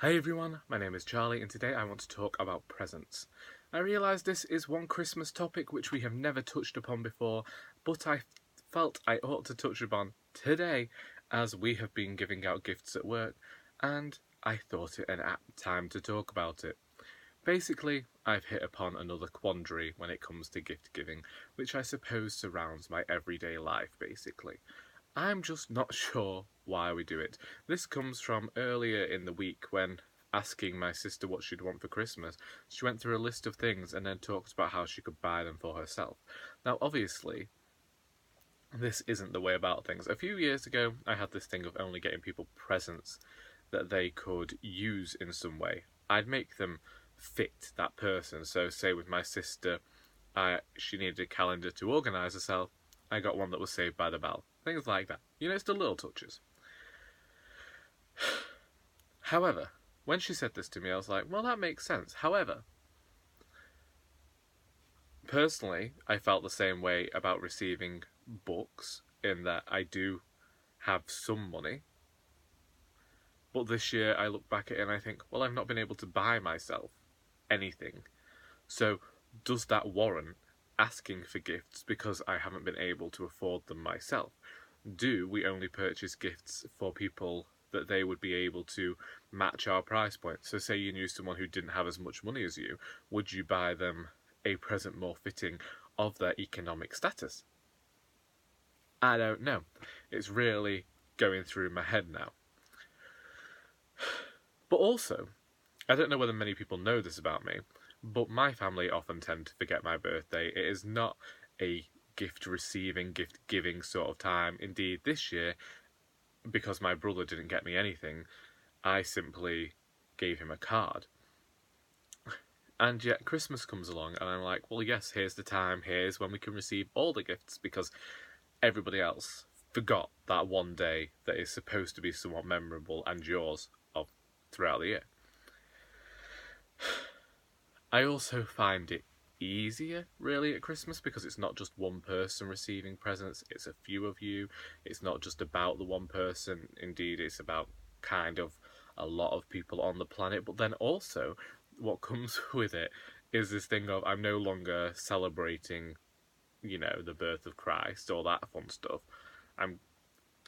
Hi everyone, my name is Charlie and today I want to talk about presents. I realise this is one Christmas topic which we have never touched upon before, but I felt I ought to touch upon today as we have been giving out gifts at work and I thought it an apt time to talk about it. Basically, I've hit upon another quandary when it comes to gift giving, which I suppose surrounds my everyday life basically. I'm just not sure why we do it. This comes from earlier in the week when asking my sister what she'd want for Christmas. She went through a list of things and then talked about how she could buy them for herself. Now, obviously, this isn't the way about things. A few years ago, I had this thing of only getting people presents that they could use in some way. I'd make them fit that person. So, say with my sister, she needed a calendar to organise herself. I got one that was Saved by the Bell. Things like that. You know, it's the little touches. However, when she said this to me, I was like, well, that makes sense. However, personally, I felt the same way about receiving books, in that I do have some money. But this year, I look back at it and I think, well, I've not been able to buy myself anything. So, does that warrant asking for gifts because I haven't been able to afford them myself? Do we only purchase gifts for people that they would be able to match our price point? So say you knew someone who didn't have as much money as you, would you buy them a present more fitting of their economic status? I don't know. It's really going through my head now. But also, I don't know whether many people know this about me, but my family often tend to forget my birthday. It is not a gift receiving, gift giving sort of time. Indeed, this year, because my brother didn't get me anything, I simply gave him a card. And yet Christmas comes along and I'm like, well, yes, here's the time, here's when we can receive all the gifts, because everybody else forgot that one day that is supposed to be somewhat memorable and yours of throughout the year. I also find it easier, really, at Christmas, because it's not just one person receiving presents, it's a few of you. It's not just about the one person. Indeed, it's about kind of a lot of people on the planet. But then also, what comes with it is this thing of, I'm no longer celebrating, you know, the birth of Christ, all that fun stuff. I'm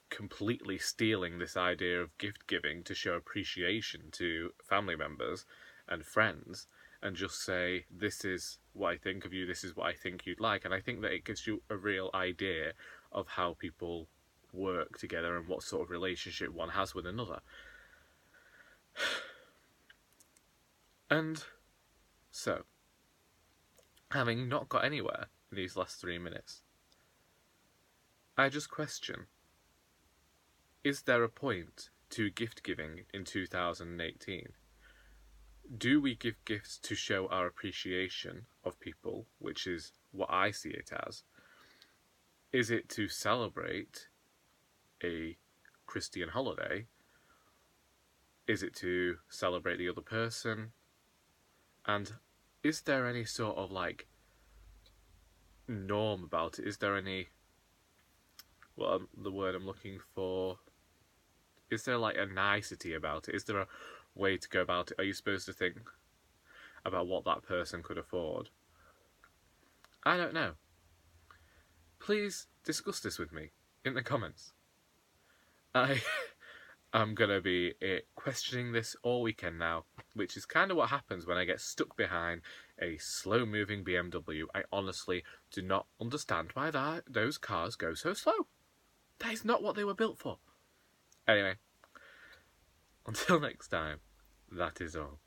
completely stealing this idea of gift giving to show appreciation to family members and friends, and just say, this is what I think of you, this is what I think you'd like. And I think that it gives you a real idea of how people work together and what sort of relationship one has with another. And so, having not got anywhere in these last 3 minutes, I just question, is there a point to gift giving in 2018? Do we give gifts to show our appreciation of people, which is what I see it as? Is it to celebrate a Christian holiday? Is it to celebrate the other person? And is there any sort of, like, norm about it? Is there any, well, the word I'm looking for, is there like a nicety about it? Is there a way to go about it? Are you supposed to think about what that person could afford? I don't know. Please discuss this with me in the comments. I am going to be questioning this all weekend now, which is kind of what happens when I get stuck behind a slow-moving BMW. I honestly do not understand why those cars go so slow. That is not what they were built for. Anyway, until next time, that is all.